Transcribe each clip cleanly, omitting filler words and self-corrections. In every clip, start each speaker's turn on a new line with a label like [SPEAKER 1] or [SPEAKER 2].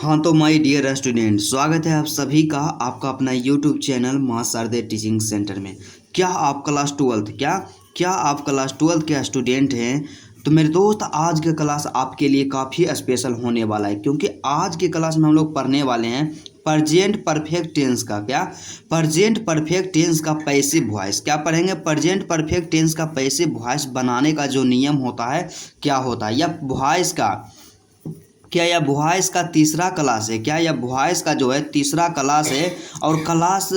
[SPEAKER 1] हाँ तो my dear student, स्वागत है आप सभी का आपका अपना यूट्यूब चैनल मां शारदे टीचिंग सेंटर में। क्या आप क्लास ट्वेल्थ क्या आप क्लास ट्वेल्थ के स्टूडेंट हैं? तो मेरे दोस्त, आज का क्लास आपके लिए काफ़ी स्पेशल होने वाला है, क्योंकि आज की क्लास में हम लोग पढ़ने वाले हैं प्रजेंट परफेक्ट टेंस का। क्या? प्रजेंट परफेक्ट टेंस का पैसिव वॉइस। क्या पढ़ेंगे? प्रजेंट परफेक्ट टेंस का पैसिव वॉइस बनाने का जो नियम होता है क्या होता है, या वॉइस का क्या यह वॉइस का तीसरा क्लास है? क्या यह वॉइस का जो है तीसरा क्लास है? और क्लास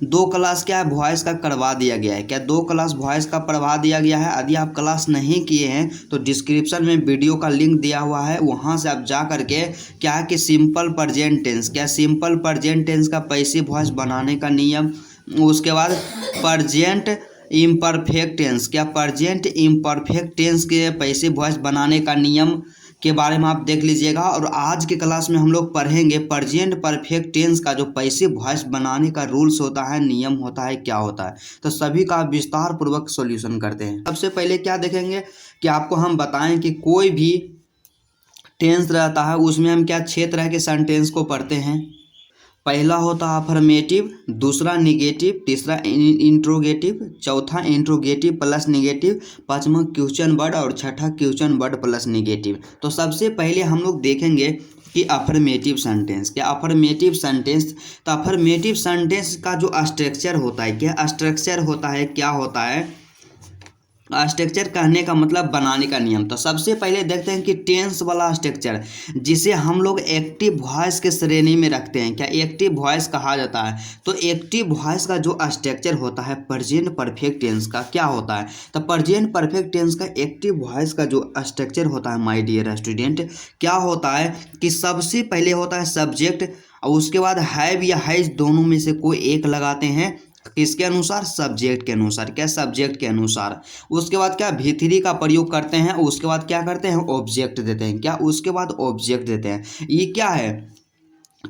[SPEAKER 1] 2 क्लास क्या है वॉइस का करवा दिया गया है। क्या 2 क्लास वॉइस का पढ़वा दिया गया है? यदि आप क्लास नहीं किए हैं तो डिस्क्रिप्शन में वीडियो का लिंक दिया हुआ है, वहां से आप जा करके क्या है कि सिंपल प्रेजेंट टेंस, क्या सिंपल प्रेजेंट टेंस का पैसिव वॉइस बनाने का नियम, उसके बाद प्रजेंट इम्परफेक्ट टेंस, क्या प्रजेंट इम्परफेक्ट टेंस के पैसिव वॉइस बनाने का नियम के बारे में आप देख लीजिएगा। और आज के क्लास में हम लोग पढ़ेंगे प्रजेंट परफेक्ट टेंस का जो पैसिव वॉइस बनाने का रूल्स होता है, नियम होता है, क्या होता है। तो सभी का विस्तार पूर्वक सॉल्यूशन करते हैं। सबसे पहले क्या देखेंगे कि आपको हम बताएं कि कोई भी टेंस रहता है उसमें हम क्या 6 तरह के सेंटेंस को पढ़ते हैं। पहला होता है अफर्मेटिव, दूसरा निगेटिव, तीसरा इंट्रोगेटिव, चौथा इंट्रोगेटिव प्लस निगेटिव, पांचवा क्वेश्चन वर्ड और छठा क्वेश्चन वर्ड प्लस निगेटिव। तो सबसे पहले हम लोग देखेंगे कि अफर्मेटिव सेंटेंस। क्या अफर्मेटिव सेंटेंस? तो अफर्मेटिव सेंटेंस का जो स्ट्रक्चर होता है, क्या स्ट्रक्चर होता है, क्या होता है स्ट्रक्चर? कहने का मतलब बनाने का नियम। तो सबसे पहले देखते हैं कि टेंस वाला स्ट्रक्चर, जिसे हम लोग एक्टिव वॉइस के श्रेणी में रखते हैं। क्या एक्टिव वॉइस कहा जाता है? तो एक्टिव वॉइस का जो स्ट्रक्चर होता है प्रेजेंट परफेक्ट टेंस का, क्या होता है? तो प्रेजेंट परफेक्ट टेंस का एक्टिव वॉइस का जो स्ट्रक्चर होता है माय डियर स्टूडेंट, क्या होता है कि सबसे पहले होता है सब्जेक्ट, और उसके बाद हैव या हैज दोनों में से कोई एक लगाते हैं। किसके अनुसार? सब्जेक्ट के अनुसार। क्या? सब्जेक्ट के अनुसार। उसके बाद क्या भी3 का प्रयोग करते हैं। उसके बाद क्या करते हैं? ऑब्जेक्ट देते हैं। क्या? उसके बाद ऑब्जेक्ट देते हैं। ये क्या है?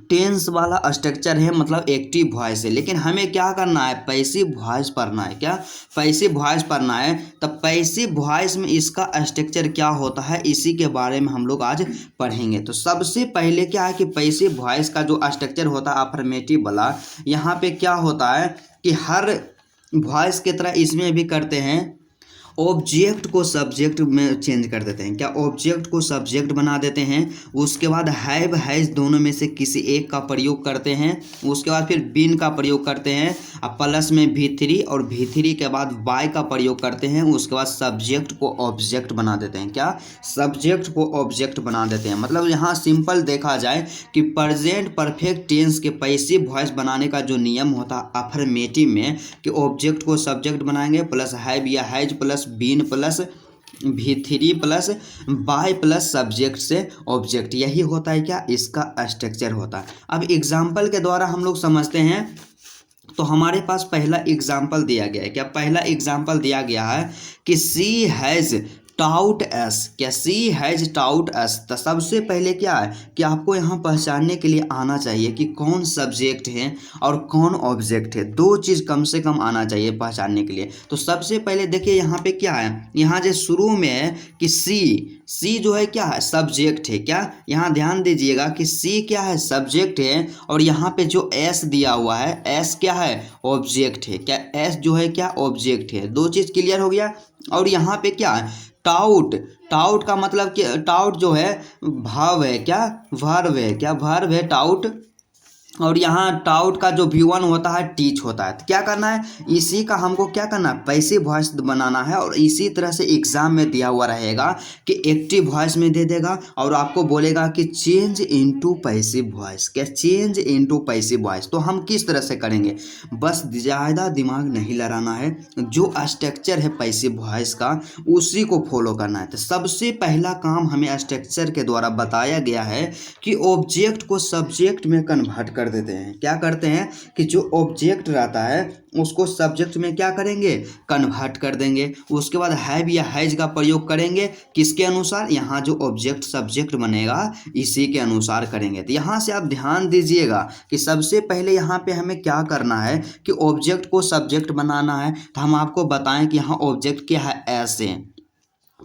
[SPEAKER 1] टेंस वाला स्ट्रक्चर है, मतलब एक्टिव वॉइस है। लेकिन हमें क्या करना है? पैसिव वॉइस पढ़ना है। क्या? पैसिव वॉइस पढ़ना है। तो पैसिव वॉइस में इसका स्ट्रक्चर क्या होता है, इसी के बारे में हम लोग आज पढ़ेंगे। तो सबसे पहले क्या है कि पैसिव वॉइस का जो स्ट्रक्चर होता है अफर्मेटिव वाला, यहाँ पे क्या होता है कि हर वॉइस की तरह इसमें भी करते हैं, ऑब्जेक्ट को सब्जेक्ट में चेंज कर देते हैं। क्या? ऑब्जेक्ट को सब्जेक्ट बना देते हैं। उसके बाद हैव हैज दोनों में से किसी एक का प्रयोग करते हैं। उसके बाद फिर बीन का प्रयोग करते हैं, अब प्लस में भी3, और भी3 के बाद बाय का प्रयोग करते हैं। उसके बाद सब्जेक्ट को ऑब्जेक्ट बना देते हैं। क्या? सब्जेक्ट को ऑब्जेक्ट बना देते हैं। मतलब यहाँ सिंपल देखा जाए कि प्रेजेंट परफेक्ट टेंस के पैसिव वॉइस बनाने का जो नियम होता है अफर्मेटिव में, कि ऑब्जेक्ट को सब्जेक्ट बनाएंगे, प्लस हैव या हैज प्लस बीन प्लस भी3 प्लस बाय प्लस सब्जेक्ट से ऑब्जेक्ट, यही होता है क्या इसका स्ट्रक्चर होता है। अब एग्जाम्पल के द्वारा हम लोग समझते हैं। तो हमारे पास पहला एग्जाम्पल दिया गया है। क्या? पहला एग्जाम्पल दिया गया है कि सी हैज़ टाउट एस। क्या? सी हैज टाउट एस। तो सबसे पहले क्या है कि आपको यहाँ पहचानने के लिए आना चाहिए कि कौन सब्जेक्ट है और कौन ऑब्जेक्ट है। 2 चीज़ कम से कम आना चाहिए पहचानने के लिए। तो सबसे पहले देखिए यहाँ पे क्या है, यहाँ जो शुरू में है कि सी जो है क्या है? सब्जेक्ट है। क्या? यहाँ ध्यान दीजिएगा कि सी क्या है? सब्जेक्ट है। और यहाँ पे जो एस दिया हुआ है, एस क्या है? ऑब्जेक्ट है। क्या? एस जो है क्या? ऑब्जेक्ट है। 2 चीज़ क्लियर हो गया। और यहाँ पे क्या है? टाउट। टाउट का मतलब कि टाउट जो है भाव है। क्या? वर्ब है। क्या? वर्ब है टाउट। और यहाँ टाउट का जो V1 होता है टीच होता है। तो क्या करना है, इसी का हमको क्या करना है? पैसिव वॉइस बनाना है। और इसी तरह से एग्जाम में दिया हुआ रहेगा कि एक्टिव वॉइस में दे देगा और आपको बोलेगा कि चेंज इनटू पैसिव वॉइस। क्या? Change into passive voice. तो हम किस तरह से करेंगे? बस ज़्यादा दिमाग नहीं लड़ाना है, जो स्ट्रक्चर है पैसिव वॉइस का उसी को फॉलो करना है। तो सबसे पहला काम हमें स्ट्रक्चर के द्वारा बताया गया है कि ऑब्जेक्ट को सब्जेक्ट में कन्वर्ट कर देते हैं। क्या करते हैं कि जो ऑब्जेक्ट रहता है उसको सब्जेक्ट में क्या करेंगे? कन्वर्ट कर देंगे। उसके बाद हैव या हैज का प्रयोग करेंगे, किसके अनुसार? यहाँ जो ऑब्जेक्ट सब्जेक्ट बनेगा इसी के अनुसार करेंगे। तो यहाँ से आप ध्यान दीजिएगा कि सबसे पहले यहाँ पे हमें क्या करना है कि ऑब्जेक्ट को सब्जेक्ट बनाना है। तो हम आपको बताएं कि यहाँ ऑब्जेक्ट क्या है? ऐसे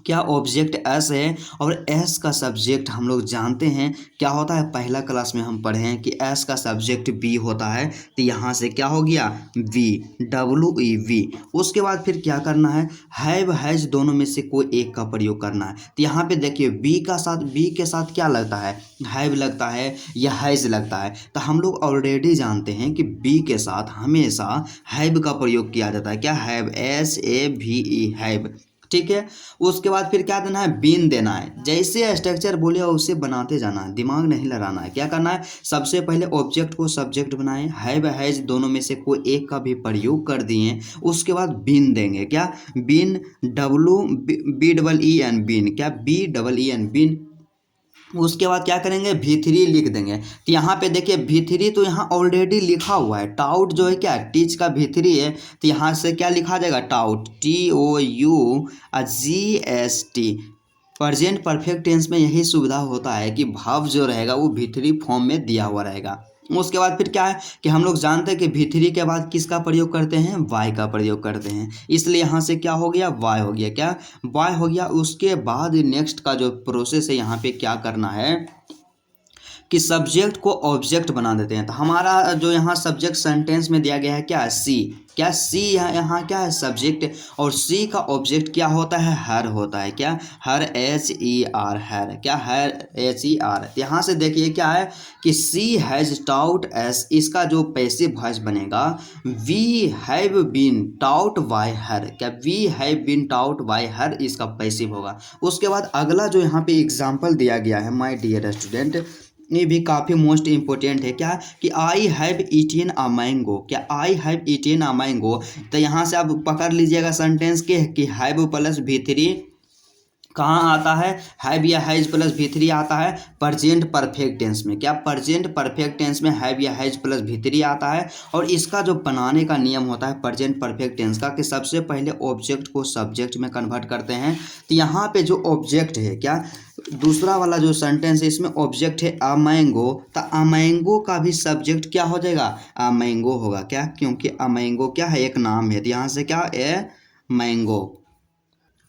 [SPEAKER 1] क्या ऑब्जेक्ट एस है और एस का सब्जेक्ट हम लोग जानते हैं क्या होता है। पहला क्लास में हम पढ़े हैं कि एस का सब्जेक्ट बी होता है। तो यहाँ से क्या हो गया वी, WE-V। उसके बाद फिर क्या करना है, हैव हैज दोनों में से कोई एक का प्रयोग करना है। तो यहाँ पे देखिए बी के साथ क्या लगता है, हैव लगता है या हैज लगता है। तो हम लोग ऑलरेडी जानते हैं कि बी के साथ हमेशा हैव का प्रयोग किया जाता है। क्या हैव, SAVE हैव, ठीक है। उसके बाद फिर क्या देना है, बीन देना है। जैसे स्ट्रक्चर बोले उसे बनाते जाना है, दिमाग नहीं लड़ाना है। क्या करना है, सबसे पहले ऑब्जेक्ट को सब्जेक्ट बनाएं, हैव हैज दोनों में से कोई एक का भी प्रयोग कर दिए। उसके बाद बीन देंगे, क्या बीन, BEEN बीन, क्या BEEN बीन। उसके बाद क्या करेंगे, V3 लिख देंगे। तो यहाँ पे देखिए V3 तो यहाँ ऑलरेडी लिखा हुआ है। टाउट जो है क्या, टीच का V3 है। तो यहाँ से क्या लिखा जाएगा, taught, TOUGST। Present perfect tense में यही सुविधा होता है कि भाव जो रहेगा वो V3 फॉर्म में दिया हुआ रहेगा। उसके बाद फिर क्या है कि हम लोग जानते हैं कि V3 के बाद किसका प्रयोग करते हैं, वाई का प्रयोग करते हैं। इसलिए यहाँ से क्या हो गया, वाई हो गया, क्या वाई हो गया। उसके बाद नेक्स्ट का जो प्रोसेस है यहाँ पे क्या करना है कि सब्जेक्ट को ऑब्जेक्ट बना देते हैं। तो हमारा जो यहाँ सब्जेक्ट सेंटेंस में दिया गया है क्या, सी, क्या सी यहाँ क्या है सब्जेक्ट, और सी का ऑब्जेक्ट क्या होता है, हर होता है। क्या हर, HER हर, क्या हर HER। यहाँ से देखिए क्या है कि सी हैज टाउट एस, इसका जो पैसिव वॉइस बनेगा we have been taught by her, क्या we have been taught by her, इसका पैसिव होगा। उसके बाद अगला जो यहाँ पे एग्जाम्पल दिया गया है माय डियर स्टूडेंट, ये भी काफ़ी मोस्ट इम्पोर्टेंट है। क्या कि I have eaten a mango, क्या I have eaten a mango. तो यहाँ से आप पकड़ लीजिएगा सेंटेंस के कि हैव प्लस V3 कहाँ आता है, हैव या हैज प्लस V3 आता है प्रेजेंट परफेक्ट टेंस में। क्या प्रेजेंट परफेक्ट टेंस में हैव या हैज प्लस V3 आता है। और इसका जो बनाने का नियम होता है प्रेजेंट परफेक्ट टेंस का कि सबसे पहले ऑब्जेक्ट को सब्जेक्ट में कन्वर्ट करते हैं। तो यहाँ पे जो ऑब्जेक्ट है, क्या दूसरा वाला जो सेंटेंस है इसमें ऑब्जेक्ट है अ मैंगो, तो अ मैंगो का भी सब्जेक्ट क्या हो जाएगा, अ मैंगो होगा। क्या, क्योंकि अ मैंगो क्या है, एक नाम है। तो यहाँ से क्या, ए मैंगो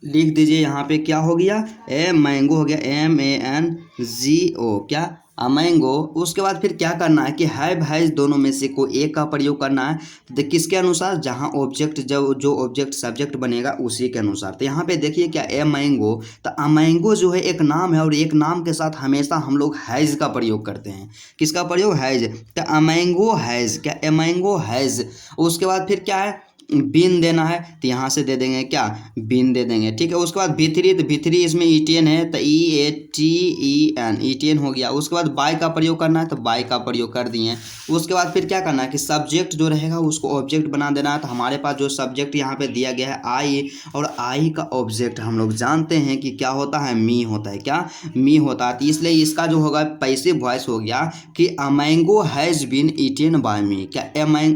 [SPEAKER 1] लिख दीजिए। यहाँ पे क्या हो गया, ए मैंगो हो गया, MANGO, क्या अ मैंगो। उसके बाद फिर क्या करना है कि हैव हैज दोनों में से कोई एक का प्रयोग करना है। तो किसके अनुसार, जहाँ ऑब्जेक्ट जो ऑब्जेक्ट सब्जेक्ट बनेगा उसी के अनुसार। तो यहाँ पे देखिए क्या, ए मैंगो, तो अ मैंगो जो है एक नाम है और एक नाम के साथ हमेशा हम लोग हैज का प्रयोग करते हैं। किसका प्रयोग, हैज। तो अ मैंगो हैज, क्या ए मैंगो हैज। उसके बाद फिर क्या है, बीन देना है। तो यहाँ से दे देंगे क्या, बीन दे देंगे, ठीक है। उसके बाद V3, तो V3 इसमें ईटेन है तो EATEN ईटेन हो गया। उसके बाद बाय का प्रयोग करना है तो बाय का प्रयोग कर दिए। उसके बाद फिर क्या करना है कि सब्जेक्ट जो रहेगा उसको ऑब्जेक्ट बना देना है। तो हमारे पास जो सब्जेक्ट यहाँ पे दिया गया है आई, और आई का ऑब्जेक्ट हम लोग जानते हैं कि क्या होता है, मी होता है। क्या, मी होता है। तो इसलिए इसका जो होगा पैसिव वॉइस हो गया कि a mango has been eaten by me. क्या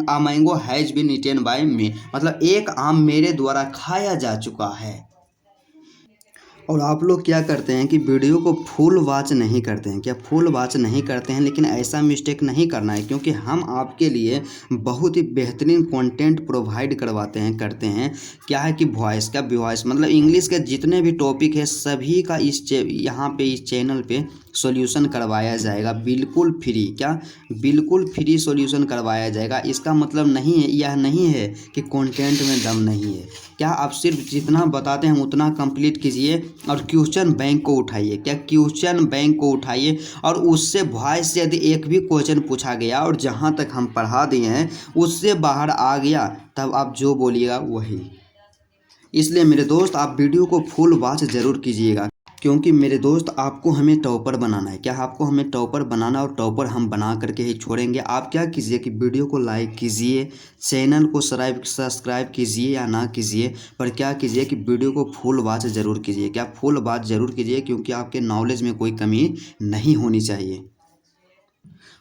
[SPEAKER 1] a mango has been eaten by me, मतलब एक आम मेरे द्वारा खाया जा चुका है। और आप लोग क्या करते हैं कि वीडियो को फुल वॉच नहीं करते हैं, क्या फुल वॉच नहीं करते हैं। लेकिन ऐसा मिस्टेक नहीं करना है क्योंकि हम आपके लिए बहुत ही बेहतरीन कंटेंट प्रोवाइड करते हैं। क्या है कि वॉइस का वॉइस मतलब इंग्लिश के जितने भी टॉपिक है सभी का यहाँ पे इस चैनल पे सॉल्यूशन करवाया जाएगा बिल्कुल फ्री। क्या, बिल्कुल फ्री सॉल्यूशन करवाया जाएगा। इसका मतलब नहीं है, यह नहीं है कि कंटेंट में दम नहीं है। क्या आप सिर्फ जितना बताते हैं उतना कंप्लीट कीजिए और क्वेश्चन बैंक को उठाइए। क्या, क्वेश्चन बैंक को उठाइए और उससे वॉइस से यदि एक भी क्वेश्चन पूछा गया और जहां तक हम पढ़ा दिए हैं उससे बाहर आ गया तब आप जो बोलिएगा वही। इसलिए मेरे दोस्त आप वीडियो को फुल वॉच ज़रूर कीजिएगा क्योंकि मेरे दोस्त आपको हमें टॉपर बनाना है। क्या, आपको हमें टॉपर बनाना और टॉपर हम बना करके ही छोड़ेंगे। आप क्या कीजिए कि वीडियो को लाइक कीजिए, चैनल को सब्सक्राइब कीजिए या ना कीजिए, पर क्या कीजिए कि वीडियो को फुल वॉच ज़रूर कीजिए। क्या, फुल वॉच ज़रूर कीजिए क्योंकि आपके नॉलेज में कोई कमी नहीं होनी चाहिए।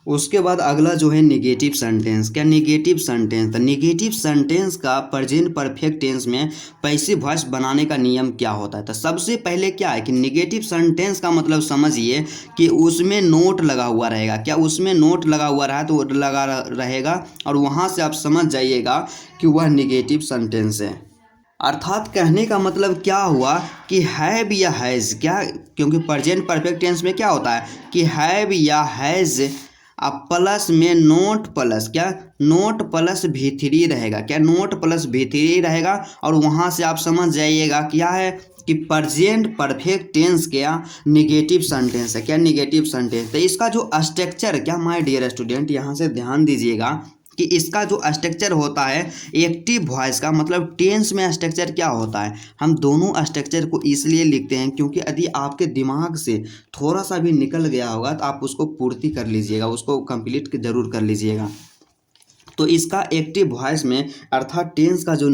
[SPEAKER 1] उसके बाद अगला जो है निगेटिव सेंटेंस। क्या, निगेटिव सेंटेंस। तो निगेटिव सेंटेंस का प्रेजेंट परफेक्ट टेंस में पैसिव वॉइस बनाने का नियम क्या होता है। तो सबसे पहले क्या है कि निगेटिव सेंटेंस का मतलब समझिए कि उसमें नोट लगा हुआ रहेगा। क्या, उसमें नोट लगा हुआ रहा तो लगा रहेगा और वहाँ से आप समझ जाइएगा कि वह निगेटिव सेंटेंस है। अर्थात कहने का मतलब क्या हुआ कि हैव या हैज़, क्या, क्योंकि प्रेजेंट परफेक्ट टेंस में क्या होता है कि हैव या हैज़ अब प्लस में नोट प्लस, क्या, नोट प्लस भी3 रहेगा, क्या, नोट प्लस भी3 रहेगा। और वहाँ से आप समझ जाइएगा क्या है कि प्रेजेंट परफेक्ट टेंस क्या निगेटिव सेंटेंस है, क्या, निगेटिव सेंटेंस। तो इसका जो स्ट्रक्चर, क्या माय डियर स्टूडेंट, यहाँ से ध्यान दीजिएगा कि इसका जो स्ट्रक्चर होता है एक्टिव वॉइस का, मतलब टेंस में स्ट्रक्चर क्या होता है। हम दोनों स्ट्रक्चर को इसलिए लिखते हैं क्योंकि यदि आपके दिमाग से थोड़ा सा भी निकल गया होगा तो आप उसको पूर्ति कर लीजिएगा, उसको कंप्लीट जरूर कर लीजिएगा। तो इसका एक्टिव वॉइस में अर्थात टेंस का जो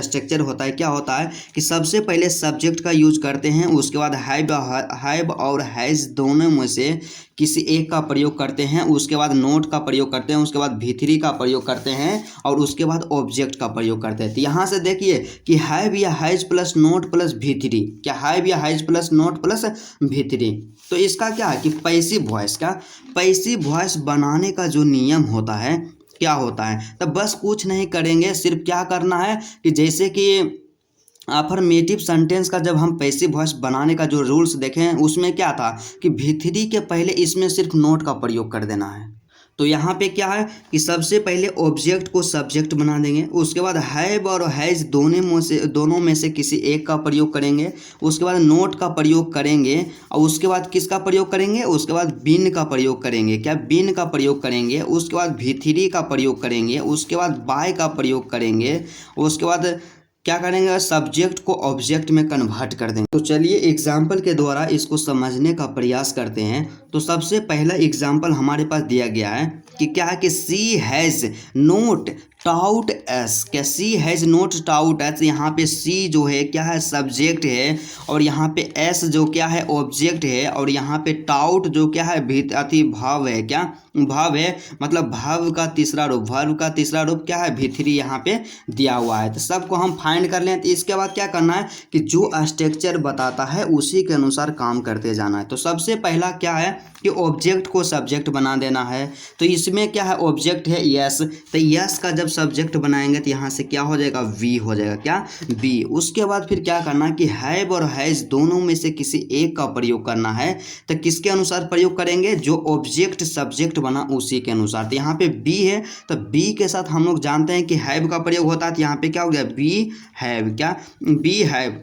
[SPEAKER 1] स्ट्रक्चर होता है क्या होता है कि सबसे पहले सब्जेक्ट का यूज करते हैं, उसके बाद हैव और हैज़ दोनों में से किसी एक का प्रयोग करते हैं, उसके बाद नोट का प्रयोग करते हैं, उसके बाद भी3 का प्रयोग करते हैं और उसके बाद ऑब्जेक्ट का प्रयोग करते हैं। तो यहाँ से देखिए कि हैव या हैज़ प्लस नोट प्लस भी3, क्या, हैव या हैज़ प्लस नोट प्लस भी3। तो इसका क्या है कि पैसिव वॉइस, का पैसिव वॉइस बनाने का जो नियम होता है क्या होता है, तब बस कुछ नहीं करेंगे, सिर्फ क्या करना है कि जैसे कि अफर्मेटिव सेंटेंस का जब हम पैसिव वॉइस बनाने का जो रूल्स देखें उसमें क्या था कि भी3 के पहले इसमें सिर्फ नोट का प्रयोग कर देना है। तो यहाँ पे क्या है कि सबसे पहले ऑब्जेक्ट को सब्जेक्ट बना देंगे, उसके बाद हैव और हैज़ दोनों में से किसी एक का प्रयोग करेंगे, उसके बाद नोट का प्रयोग करेंगे और उसके बाद किसका प्रयोग करेंगे, उसके बाद बीन का प्रयोग करेंगे, क्या, बीन का प्रयोग करेंगे, उसके बाद भी3 का प्रयोग करेंगे, उसके बाद बाय का प्रयोग करेंगे, उसके बाद क्या करेंगे, सब्जेक्ट को ऑब्जेक्ट में कन्वर्ट कर देंगे। तो चलिए एग्जाम्पल के द्वारा इसको समझने का प्रयास करते हैं। तो सबसे पहला एग्जाम्पल हमारे पास दिया गया है कि क्या है कि सी हैज़ नोट टाउट एस, क्या, सी हैज़ नोट टाउट एस। यहाँ पे सी जो है क्या है सब्जेक्ट है और यहाँ पे एस जो क्या है ऑब्जेक्ट है और यहाँ पे टाउट जो क्या है भाव है, क्या, भाव है, मतलब भाव का तीसरा रूप, वर्ब का तीसरा रूप क्या है भी3 यहाँ पे दिया हुआ है। तो सबको हम फाइंड कर लें। तो इसके बाद क्या करना है कि जो स्ट्रक्चर बताता है उसी के अनुसार काम करते जाना है। तो सबसे पहला क्या है कि ऑब्जेक्ट को सब्जेक्ट बना देना है। तो इसमें क्या है ऑब्जेक्ट है यस, तो यस का जब सब्जेक्ट बनाएंगे तो यहाँ से क्या हो जाएगा वी हो जाएगा, क्या, वी। उसके बाद फिर क्या करना कि हैव और हैज़ दोनों में से किसी एक का प्रयोग करना है। तो किसके अनुसार प्रयोग करेंगे, जो ऑब्जेक्ट सब्जेक्ट बना उसी के अनुसार। तो यहाँ पे बी है तो बी के साथ हम लोग जानते हैं कि हैव का प्रयोग होता है। तो यहाँ पे क्या हो गया बी हैव, क्या, बी हैव।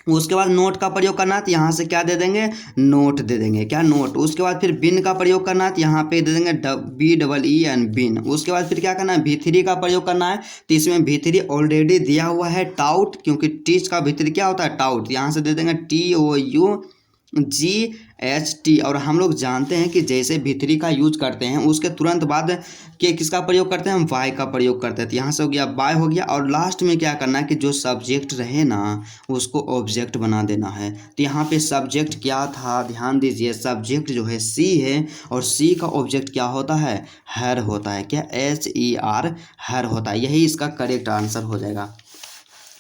[SPEAKER 1] उसके बाद नोट का प्रयोग करना है तो यहाँ से क्या दे देंगे नोट दे देंगे, क्या, नोट। उसके बाद फिर बिन का प्रयोग करना है तो यहाँ पे दे देंगे BEEN बिन। उसके बाद फिर क्या करना है भी3 का प्रयोग करना है। तो इसमें भी3 ऑलरेडी दिया हुआ है टाउट, क्योंकि टीच का भी3 क्या होता है टाउट। यहाँ से दे देंगे TOUGHT। और हम लोग जानते हैं कि जैसे भी3 का यूज करते हैं उसके तुरंत बाद के किसका प्रयोग करते हैं हम वाई का प्रयोग करते हैं। तो यहाँ से हो गया बाय हो गया और लास्ट में क्या करना है कि जो सब्जेक्ट रहे ना उसको ऑब्जेक्ट बना देना है। तो यहाँ पे सब्जेक्ट क्या था ध्यान दीजिए, सब्जेक्ट जो है सी है और सी का ऑब्जेक्ट क्या होता है हर होता है, क्या, HER हर होता है। यही इसका करेक्ट आंसर हो जाएगा।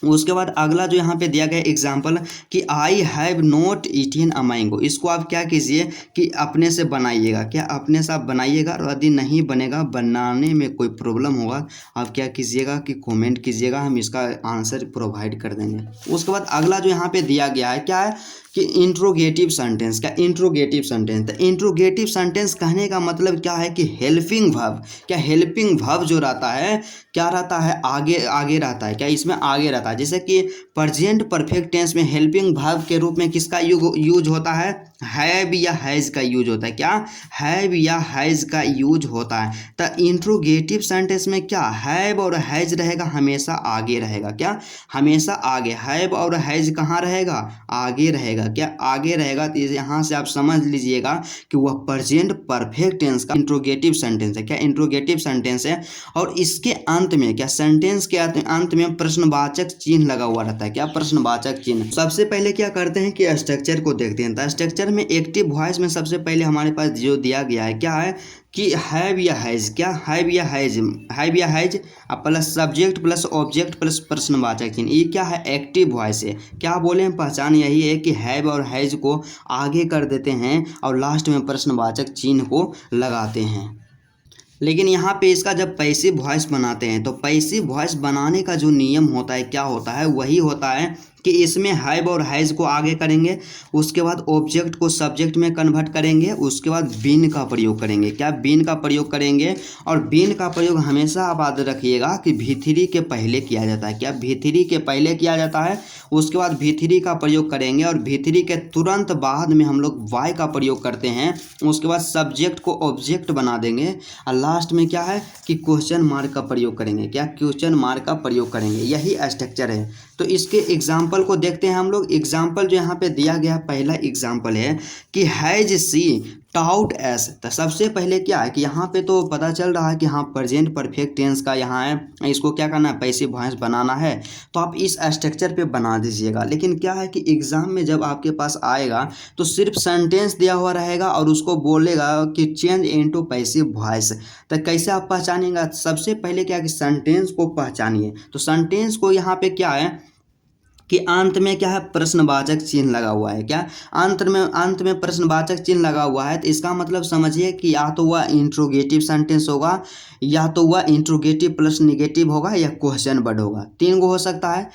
[SPEAKER 1] उसके बाद अगला जो यहाँ पे दिया गया एग्जाम्पल कि I have not eaten a mango. इसको आप क्या कीजिए कि अपने से बनाइएगा, क्या, अपने से आप बनाइएगा और यदि नहीं बनेगा, बनाने में कोई प्रॉब्लम होगा, आप क्या कीजिएगा कि कमेंट कीजिएगा, हम इसका आंसर प्रोवाइड कर देंगे। उसके बाद अगला जो यहाँ पे दिया गया है क्या है कि इंट्रोगेटिव सेंटेंस, क्या, इंट्रोगेटिव सेंटेंस। तो इंट्रोगेटिव सेंटेंस कहने का मतलब क्या है कि हेल्पिंग वर्ब, क्या, हेल्पिंग वर्ब जो रहता है क्या रहता है आगे आगे रहता है, क्या, इसमें आगे रहता है। जैसे कि प्रेजेंट परफेक्ट टेंस में हेल्पिंग वर्ब के रूप में किसका यूज होता है हैव या हैज़ का यूज होता है, क्या, हैव या हैज़ का यूज होता है। तो इंट्रोगेटिव सेंटेंस में क्या हैव और हैज़ रहेगा हमेशा आगे रहेगा, क्या, हमेशा आगे। हैव और हैज़ कहाँ रहेगा आगे रहेगा, क्या, आगे रहेगा। तो यहाँ से आप समझ लीजिएगा कि वह प्रेजेंट परफेक्ट टेंस का इंट्रोगेटिव सेंटेंस है, क्या, इंट्रोगेटिव सेंटेंस है। और इसके अंत में क्या सेंटेंस के अंत में प्रश्नवाचक चिन्ह लगा हुआ रहता है, क्या, प्रश्नवाचक चिन्ह। सबसे पहले क्या करते हैं कि स्ट्रक्चर को देखते हैं। तो स्ट्रक्चर में एक्टिव वॉइस में सबसे पहले हमारे पास जो दिया गया है क्या है कि हैव या हैज़, क्या, हैव या has plus subject plus object plus प्रश्नवाचक चिन्ह। ये क्या है एक्टिव वॉइस है। क्या बोले पहचान यही है कि हैव और हैज़ को आगे कर देते हैं और लास्ट में प्रश्नवाचक चिन्ह को लगाते हैं। लेकिन यहाँ पे इसका जब पैसिव वॉइस बनाते हैं तो पैसिव वॉइस बनाने का जो नियम होता है क्या होता है, वही होता है कि इसमें हैव और हैज़ को आगे करेंगे, उसके बाद ऑब्जेक्ट को सब्जेक्ट में कन्वर्ट करेंगे, उसके बाद बीन का प्रयोग करेंगे। क्या बीन का प्रयोग करेंगे, और बीन का प्रयोग हमेशा आप याद रखिएगा कि V3 के पहले किया जाता है। क्या V3 के पहले किया जाता है, उसके बाद V3 का प्रयोग करेंगे और V3 के तुरंत बाद में हम लोग वाई का प्रयोग करते हैं। उसके बाद सब्जेक्ट को ऑब्जेक्ट बना देंगे और लास्ट में क्या है कि क्वेश्चन मार्क का प्रयोग करेंगे। क्या क्वेश्चन मार्क का प्रयोग करेंगे, यही स्ट्रक्चर है। तो इसके एग्जाम्पल को देखते हैं हम लोग। एग्जाम्पल जो यहाँ पे दिया गया पहला एग्जाम्पल है कि हैज सी टाउट एस। तो सबसे पहले क्या है कि यहाँ पे तो पता चल रहा है कि हाँ प्रेजेंट परफेक्ट टेंस का यहाँ है, इसको क्या करना है, पैसिव वॉइस बनाना है। तो आप इस स्ट्रक्चर पे बना दीजिएगा। लेकिन क्या है कि एग्जाम में जब आपके पास आएगा तो सिर्फ सेंटेंस दिया हुआ रहेगा और उसको बोलेगा कि चेंज इनटू पैसिव वॉइस। तो कैसे आप पहचानिएगा, सबसे पहले क्या है कि सेंटेंस को पहचानिए। तो सेंटेंस को यहाँ पे क्या है कि अंत में क्या है, प्रश्नवाचक चिन्ह लगा हुआ है। क्या अंत में प्रश्नवाचक चिन्ह लगा हुआ है, तो इसका मतलब समझिए कि या तो वह इंट्रोगेटिव सेंटेंस होगा, या तो वह इंट्रोगेटिव प्लस निगेटिव होगा, या क्वेश्चन वर्ड होगा। तीन गो हो सकता है।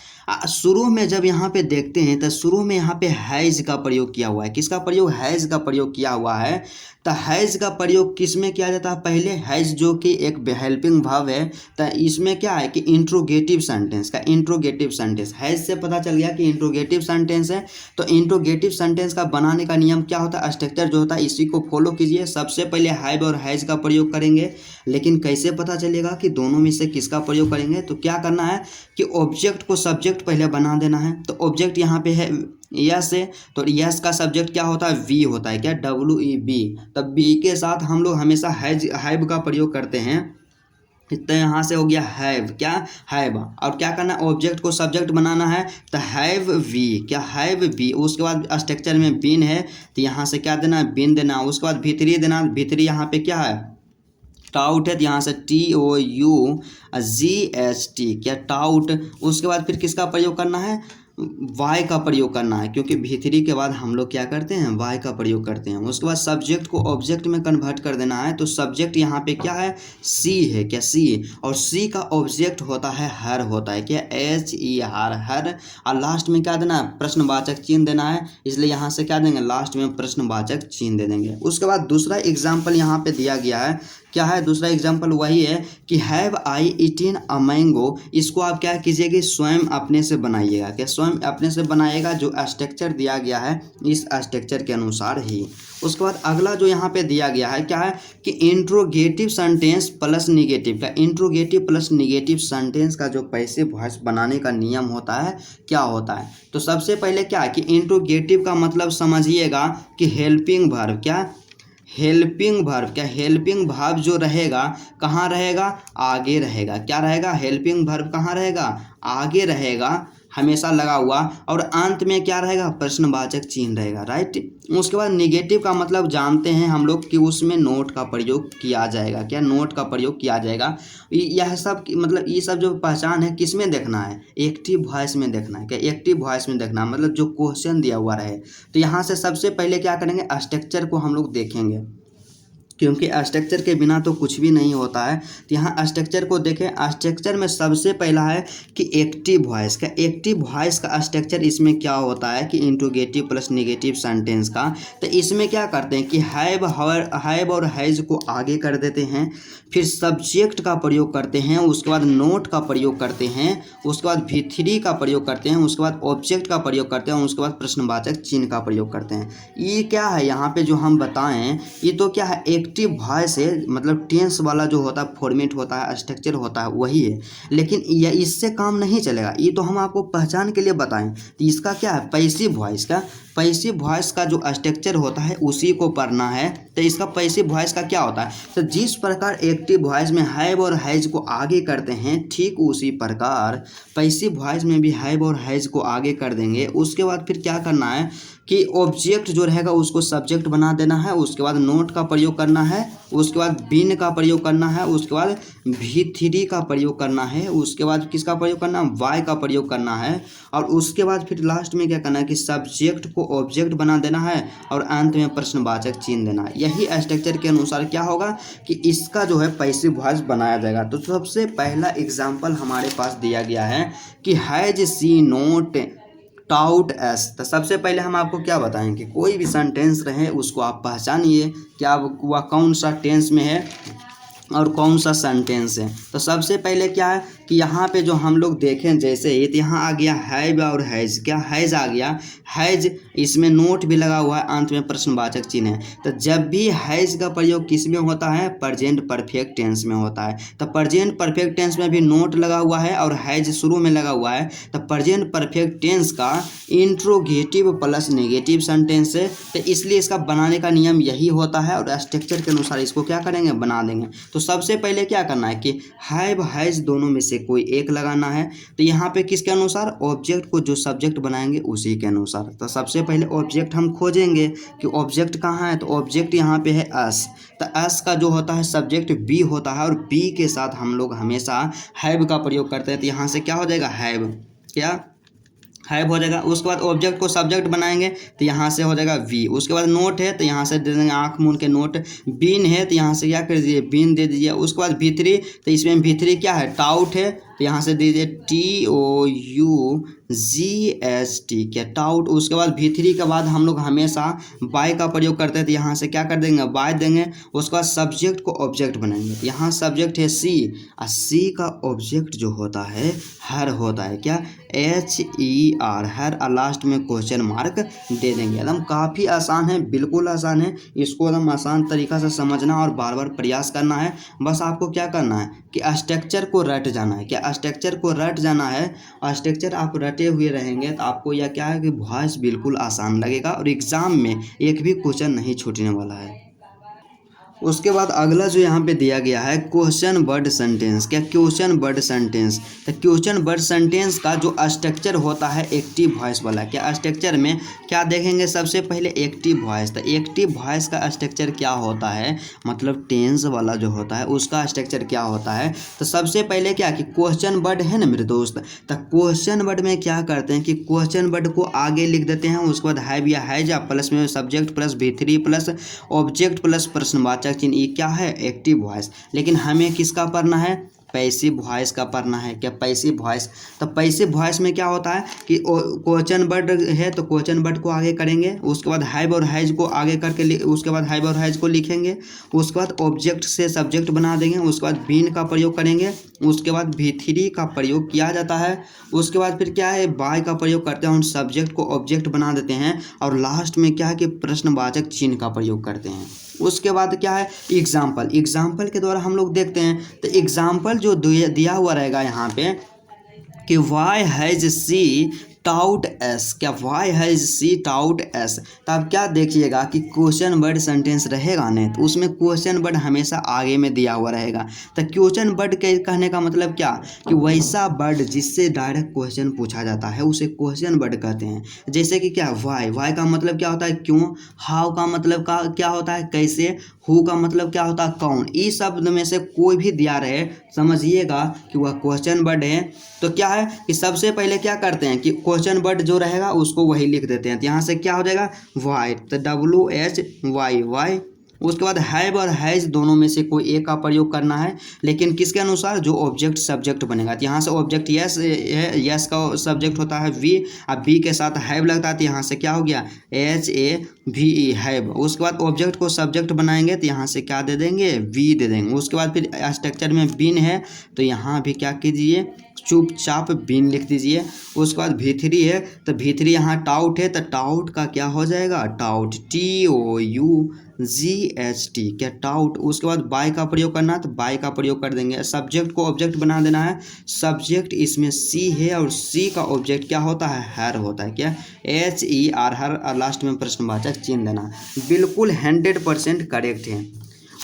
[SPEAKER 1] शुरू में जब यहाँ पे देखते हैं तो शुरू में यहाँ पे हैज का प्रयोग किया हुआ है। किसका प्रयोग, हैज का प्रयोग किया हुआ है। तो हैज का प्रयोग किस में किया जाता है, पहले हैज जो कि एक हेल्पिंग वर्ब है। तो इसमें क्या है कि इंट्रोगेटिव सेंटेंस का इंट्रोगेटिव सेंटेंस, हैज से पता चल गया कि इंट्रोगेटिव सेंटेंस है। तो इंट्रोगेटिव सेंटेंस का बनाने का नियम क्या होता है, स्ट्रक्चर जो होता है इसी को फॉलो कीजिए। सबसे पहले हैव और हैज का प्रयोग करेंगे। लेकिन कैसे पता चलेगा कि दोनों में से किसका प्रयोग करेंगे, तो क्या करना है कि ऑब्जेक्ट को सब्जेक्ट पहले बना देना है। तो ऑब्जेक्ट यहाँ पे है यस है, तो यस का सब्जेक्ट क्या होता है, वी होता है। क्या WEB। तब बी के साथ हम लोग हमेशा हैव का प्रयोग करते हैं। तो यहाँ से हो गया हैव, क्या हैव, और क्या करना है ऑब्जेक्ट को सब्जेक्ट बनाना है। तो हैव वी, क्या हैव वी। उसके बाद स्ट्रक्चर में बीन है, तो यहाँ से क्या देना है, बीन देना। उसके बाद V3 देना। V3 यहाँ पे क्या है, टाउट है, तो यहाँ से TOUGHT, क्या टाउट। उसके बाद फिर किसका प्रयोग करना है, वाई का प्रयोग करना है, क्योंकि V3 के बाद हम लोग क्या करते हैं, वाई का प्रयोग करते हैं। उसके बाद सब्जेक्ट को ऑब्जेक्ट में कन्वर्ट कर देना है। तो सब्जेक्ट यहाँ पे क्या है, सी है। क्या सी, और सी का ऑब्जेक्ट होता है हर होता है। क्या HER, हर। और लास्ट में क्या देना है, प्रश्नवाचक चिन्ह देना है, इसलिए यहाँ से क्या देंगे, लास्ट में प्रश्नवाचक चिन्ह दे देंगे। उसके बाद दूसरा एग्जाम्पल यहाँ पे दिया गया है। क्या है दूसरा एग्जाम्पल, वही है कि हैव आई ईटिन अ मैंगो। इसको आप क्या कीजिएगा, स्वयं अपने से बनाइएगा। क्या स्वयं अपने से बनाइएगा, जो स्ट्रक्चर दिया गया है इस स्ट्रक्चर के अनुसार ही। उसके बाद अगला जो यहाँ पे दिया गया है क्या है कि इंट्रोगेटिव सेंटेंस प्लस निगेटिव। का इंट्रोगेटिव प्लस निगेटिव सेंटेंस का जो पैसिव वॉइस बनाने का नियम होता है क्या होता है। तो सबसे पहले क्या है कि इंट्रोगेटिव का मतलब समझिएगा कि हेल्पिंग वर्ब। क्या हेल्पिंग वर्ब, क्या हेल्पिंग वर्ब जो रहेगा कहाँ रहेगा, आगे रहेगा। क्या रहेगा, हेल्पिंग वर्ब कहाँ रहेगा, आगे रहेगा, हमेशा लगा हुआ। और अंत में क्या रहेगा, प्रश्नवाचक चिन्ह रहेगा। राइट। उसके बाद निगेटिव का मतलब जानते हैं हम लोग कि उसमें नोट का प्रयोग किया जाएगा। क्या नोट का प्रयोग किया जाएगा। यह सब मतलब ये सब जो पहचान है किस में देखना है, एक्टिव वॉइस में देखना है। क्या एक्टिव वॉइस में देखना है, मतलब जो क्वेश्चन दिया हुआ रहे। तो यहाँ से सबसे पहले क्या करेंगे, स्ट्रक्चर को हम लोग देखेंगे, क्योंकि स्ट्रक्चर के बिना तो कुछ भी नहीं होता है। तो यहाँ स्ट्रक्चर को देखें। स्ट्रक्चर में सबसे पहला है कि एक्टिव वॉइस। का एक्टिव वॉइस का स्ट्रक्चर इसमें क्या होता है कि इंट्रोगेटिव प्लस निगेटिव सेंटेंस का। तो इसमें क्या करते हैं कि हैव और हैज को आगे कर देते हैं, फिर सब्जेक्ट का प्रयोग करते हैं, उसके बाद नोट का प्रयोग करते हैं, उसके बाद V3 का प्रयोग करते हैं, उसके बाद ऑब्जेक्ट का प्रयोग करते हैं, उसके बाद प्रश्नवाचक चिन्ह का प्रयोग करते हैं। ये क्या है यहाँ पे जो हम बताएं, ये तो क्या है एक्टिव वॉइस है, मतलब टेंस वाला जो होता है फॉर्मेट होता है, स्ट्रक्चर होता है, वही है। लेकिन ये इससे काम नहीं चलेगा, ये तो हम आपको पहचान के लिए बताएं। तो इसका क्या है, पैसिव वॉइस। का पैसिव वॉइस का जो स्ट्रक्चर होता है उसी को पढ़ना है। तो इसका पैसिव वॉइस का क्या होता है, तो जिस प्रकार एक्टिव वॉइस में हैव और हैज को आगे करते हैं, ठीक उसी प्रकार पैसिव वॉइस में भी हैव और हैज को आगे कर देंगे। उसके बाद फिर क्या करना है कि ऑब्जेक्ट जो रहेगा उसको सब्जेक्ट बना देना है, उसके बाद नोट का प्रयोग करना है, उसके बाद बीन का प्रयोग करना है, उसके बाद V3 का प्रयोग करना है, उसके बाद किसका प्रयोग करना है, वाई का प्रयोग करना है। और उसके बाद फिर लास्ट में क्या करना है कि सब्जेक्ट को ऑब्जेक्ट बना देना है और अंत में प्रश्नवाचक चिन्ह देना है। यही स्ट्रक्चर के अनुसार क्या होगा कि इसका जो है पैसिव वॉइस बनाया जाएगा। तो सबसे पहला एग्जाम्पल हमारे पास दिया गया है कि has she not taught S. तो सबसे पहले हम आपको क्या बताएंगे, कोई भी सेंटेंस रहे उसको आप पहचानिए क्या वह कौन सा टेंस में है और कौन सा सेंटेंस है। तो सबसे पहले क्या है कि यहाँ पे जो हम लोग देखें जैसे ही, तो यहाँ आ गया हैव और हैज। क्या हैज आ गया, हैज इसमें नोट भी लगा हुआ है, अंत में प्रश्नवाचक चिन्ह है। तो जब भी हैज का प्रयोग किस में होता है, प्रेजेंट परफेक्ट टेंस में होता है। तो प्रेजेंट परफेक्ट टेंस में भी नोट लगा हुआ है और हैज शुरू में लगा हुआ है। तो प्रेजेंट परफेक्ट टेंस का इंट्रोगेटिव प्लस नेगेटिव सेंटेंस है, तो इसलिए इसका बनाने का नियम यही होता है और स्ट्रक्चर के अनुसार इसको क्या करेंगे, बना देंगे। तो सबसे पहले क्या करना है कि हैव हैज दोनों में से कोई एक लगाना है। तो यहाँ पे किसके अनुसार, ऑब्जेक्ट को जो सब्जेक्ट बनाएंगे उसी के अनुसार। तो सबसे पहले ऑब्जेक्ट हम खोजेंगे कि ऑब्जेक्ट कहाँ है। तो ऑब्जेक्ट यहाँ पे है अस। तो अस का जो होता है सब्जेक्ट बी होता है और बी के साथ हम लोग हमेशा हैव का प्रयोग करते हैं। तो यहाँ से क्या हो जाएगा, हैव, क्या हैव हो जाएगा। उसके बाद ऑब्जेक्ट को सब्जेक्ट बनाएंगे तो यहाँ से हो जाएगा वी। उसके बाद नोट है तो यहाँ से दे देंगे आँख मूंद के नोट। बीन है तो यहाँ से क्या कर दीजिए, बीन दे दीजिए। उसके बाद भीतरी, तो इसमें भीतरी क्या है, टाउट है, तो यहाँ से दीजिए TOUGHT, क्या टाउट। उसके बाद भीतरी के बाद हम लोग हमेशा बाय का प्रयोग करते हैं, तो यहाँ से क्या कर देंगे, बाय देंगे। उसके बाद सब्जेक्ट को ऑब्जेक्ट बनाएंगे। यहाँ सब्जेक्ट है सी और सी का ऑब्जेक्ट जो होता है हर होता है, क्या, HER, हर। लास्ट में क्वेश्चन मार्क दे देंगे। एकदम काफ़ी आसान है, बिल्कुल आसान है। इसको एकदम आसान तरीक़ा से समझना और बार बार प्रयास करना है। बस आपको क्या करना है कि स्ट्रक्चर को रट जाना है, क्या स्ट्रक्चर को रट जाना है। और स्ट्रक्चर आप रटे हुए रहेंगे तो आपको यह क्या है कि वॉइस बिल्कुल आसान लगेगा और एग्ज़ाम में एक भी क्वेश्चन नहीं छूटने वाला है। उसके बाद अगला जो यहाँ पे दिया गया है क्वेश्चन वर्ड सेंटेंस। क्या, क्वेश्चन वर्ड सेंटेंस। तो क्वेश्चन वर्ड सेंटेंस का जो स्ट्रक्चर होता है एक्टिव वॉइस वाला। क्या स्ट्रक्चर में क्या देखेंगे, सबसे पहले एक्टिव वॉइस। तो एक्टिव वॉइस का स्ट्रक्चर क्या होता है, मतलब टेंस वाला जो होता है उसका स्ट्रक्चर क्या होता है। तो सबसे पहले क्या कि क्वेश्चन वर्ड है ना मेरे दोस्त, तो क्वेश्चन वर्ड में क्या करते हैं कि क्वेश्चन वर्ड को आगे लिख देते हैं। उसके बाद हैव या हैज प्लस में subject plus V3 plus object plus प्रश्नवाचक चिन्ह। ये क्या है, एक्टिव वॉइस। लेकिन हमें किसका पढ़ना है, पैसिव वॉइस का पढ़ना है। क्या, पैसिव वॉइस। तो पैसिव वॉइस में क्या होता है कि क्वेश्चन वर्ड है तो क्वेश्चन वर्ड को आगे करेंगे। उसके बाद हैव और हैज को आगे करके उसके बाद हैव और हैज को लिखेंगे। उसके बाद ऑब्जेक्ट से सब्जेक्ट बना देंगे। उसके बाद बीन का प्रयोग करेंगे। उसके बाद V3 का प्रयोग किया जाता है। उसके बाद फिर क्या है, बाय का प्रयोग करते हैं, उन सब्जेक्ट को ऑब्जेक्ट बना देते हैं। और लास्ट में क्या है कि प्रश्नवाचक चिन्ह का प्रयोग करते हैं। उसके बाद क्या है, एग्जाम्पल। एग्जाम्पल के द्वारा हम लोग देखते हैं। तो एग्जाम्पल जो दिया हुआ रहेगा यहाँ पे कि why has she taught us. क्या, why has she taught S. तो आप क्या देखिएगा कि क्वेश्चन वर्ड सेंटेंस रहेगा नहीं तो उसमें क्वेश्चन वर्ड हमेशा आगे में दिया हुआ रहेगा। तो क्वेश्चन वर्ड के कहने का मतलब क्या कि वैसा वर्ड जिससे डायरेक्ट क्वेश्चन पूछा जाता है उसे क्वेश्चन वर्ड कहते हैं। जैसे कि क्या, वाई। वाई का मतलब क्या होता है, क्यों। हाउ का मतलब क्या होता है, कैसे। हु का मतलब क्या होता है, कौन। इस शब्द में से कोई भी दिया रहे समझिएगा कि वह क्वेश्चन वर्ड है। तो क्या है कि सबसे पहले क्या करते हैं कि क्वेश्चन वर्ड जो रहेगा उसको वही लिख देते हैं। तो यहाँ से क्या हो जाएगा, वाई। तो WHY, वाई। उसके बाद हैव और हैज दोनों में से कोई एक का प्रयोग करना है, लेकिन किसके अनुसार, जो ऑब्जेक्ट सब्जेक्ट बनेगा। तो यहाँ से ऑब्जेक्ट यस है, यस का सब्जेक्ट होता है वी, अब वी के साथ हैव लगता है तो यहाँ से क्या हो गया, HAVE, हैव। उसके बाद ऑब्जेक्ट को सब्जेक्ट बनाएंगे तो यहाँ से क्या दे देंगे, वी दे देंगे। उसके बाद फिर स्ट्रक्चर में बीन है तो यहाँ भी क्या कीजिए, चुपचाप बीन लिख दीजिए। उसके बाद V3 है तो V3 यहाँ टाउट है तो टाउट का क्या हो जाएगा, टाउट, TOUGHT, क्या, टाउट। उसके बाद बाय का प्रयोग करना है तो बाय का प्रयोग कर देंगे। सब्जेक्ट को ऑब्जेक्ट बना देना है। सब्जेक्ट इसमें सी है और सी का ऑब्जेक्ट क्या होता है, हर होता है। क्या, HER, हर। लास्ट में प्रश्नवाचक चिन्ह देना। बिल्कुल 100% करेक्ट है।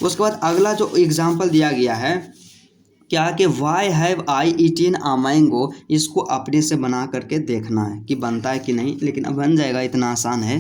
[SPEAKER 1] उसके बाद अगला जो एग्जाम्पल दिया गया है क्या कि why have I eaten a mango, इसको अपने से बना करके देखना है कि बनता है कि नहीं, लेकिन अब बन जाएगा, इतना आसान है।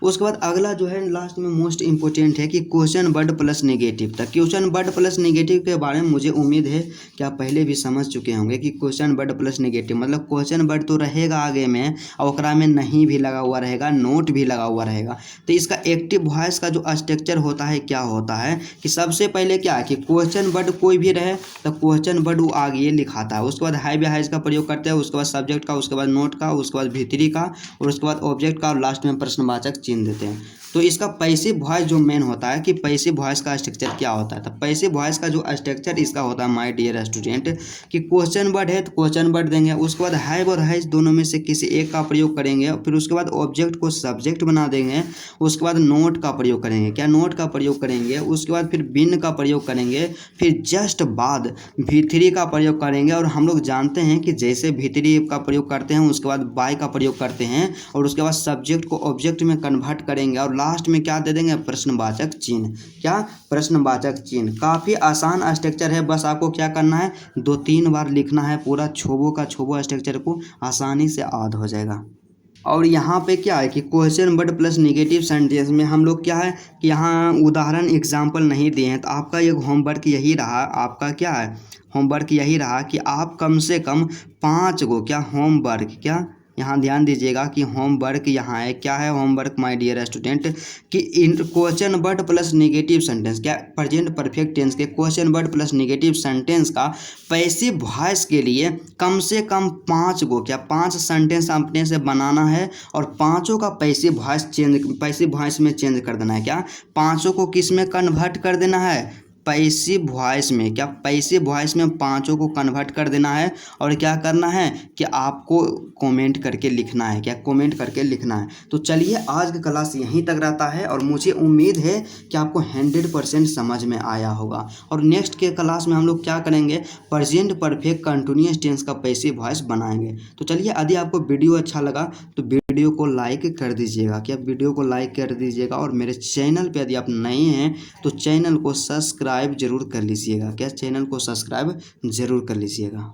[SPEAKER 1] उसके बाद अगला जो है लास्ट में मोस्ट इंपॉर्टेंट है कि क्वेश्चन वर्ड प्लस नेगेटिव तक। क्वेश्चन वर्ड प्लस नेगेटिव के बारे में मुझे उम्मीद है कि आप पहले भी समझ चुके होंगे कि क्वेश्चन वर्ड प्लस नेगेटिव मतलब क्वेश्चन वर्ड तो रहेगा आगे में और ओकरा में नहीं भी लगा हुआ रहेगा, नोट भी लगा हुआ रहेगा। तो इसका एक्टिव वॉइस का जो स्ट्रक्चर होता है क्या होता है कि सबसे पहले क्या है कि क्वेश्चन वर्ड कोई भी रहे तो क्वेश्चन वर्ड वो आगे लिखाता है, उसके बाद हाई हैज का प्रयोग करते हैं, उसके बाद सब्जेक्ट का, उसके बाद नोट का, उसके बाद भीतरी का और उसके बाद ऑब्जेक्ट का और लास्ट में प्रश्नवाचक चिन्ह देते हैं। तो इसका पैसिव वॉइस जो मेन होता है कि पैसिव वॉइस का स्ट्रक्चर क्या होता है। तो पैसिव वॉइस का जो स्ट्रक्चर इसका होता है माय डियर स्टूडेंट कि क्वेश्चन वर्ड है तो क्वेश्चन वर्ड देंगे, उसके बाद हैव और हैज दोनों में से किसी एक का प्रयोग करेंगे, फिर उसके बाद ऑब्जेक्ट को सब्जेक्ट बना देंगे, उसके बाद नोट का प्रयोग करेंगे, क्या नोट का प्रयोग करेंगे, उसके बाद फिर बिन का प्रयोग करेंगे, फिर जस्ट बाद भीतरी का प्रयोग करेंगे। और हम लोग जानते हैं कि जैसे भीतरी का प्रयोग करते हैं उसके बाद बाय का प्रयोग करते हैं और उसके बाद सब्जेक्ट को ऑब्जेक्ट में कन्वर्ट करेंगे और लास्ट में क्या दे देंगे प्रश्नवाचक चिन्ह। क्या प्रश्नवाचक चिन्ह। काफ़ी आसान स्ट्रक्चर है, बस आपको क्या करना है 2-3 बार लिखना है, पूरा छोबो का छोबो स्ट्रक्चर को आसानी से याद हो जाएगा। और यहाँ पे क्या है कि question word plus negative sentence में हम लोग क्या है कि यहाँ उदाहरण एग्जाम्पल नहीं दिए हैं। तो आपका एक होमवर्क यही रहा, आपका क्या है होमवर्क यही रहा कि आप कम से कम 5 गो क्या होमवर्क, क्या यहाँ ध्यान दीजिएगा कि होमवर्क यहाँ है, क्या है होमवर्क माय डियर स्टूडेंट कि इन question word plus negative sentence क्या प्रेजेंट परफेक्ट टेंस के question word plus negative sentence का पैसिव वॉइस के लिए कम से कम 5 गो क्या 5 सेंटेंस अपने से बनाना है और पाँचों का पैसिव वॉइस में चेंज कर देना है। क्या पाँचों को किस में कन्वर्ट कर देना है पैसिव वॉइस में, क्या पैसिव वॉइस में पांचों को कन्वर्ट कर देना है। और क्या करना है कि आपको कमेंट करके लिखना है, क्या कमेंट करके लिखना है। तो चलिए आज का क्लास यहीं तक रहता है और मुझे उम्मीद है कि आपको 100% समझ में आया होगा। और नेक्स्ट के क्लास में हम लोग क्या करेंगे प्रेजेंट परफेक्ट कंटिन्यूअस टेंस का पैसिव वॉइस बनाएंगे। तो चलिए यदि आपको वीडियो अच्छा लगा तो वीडियो को लाइक कर दीजिएगा, क्या वीडियो को लाइक कर दीजिएगा और मेरे चैनल पे यदि आप नए हैं तो चैनल को सब्सक्राइब जरूर कर लीजिएगा, क्या चैनल को सब्सक्राइब जरूर कर लीजिएगा।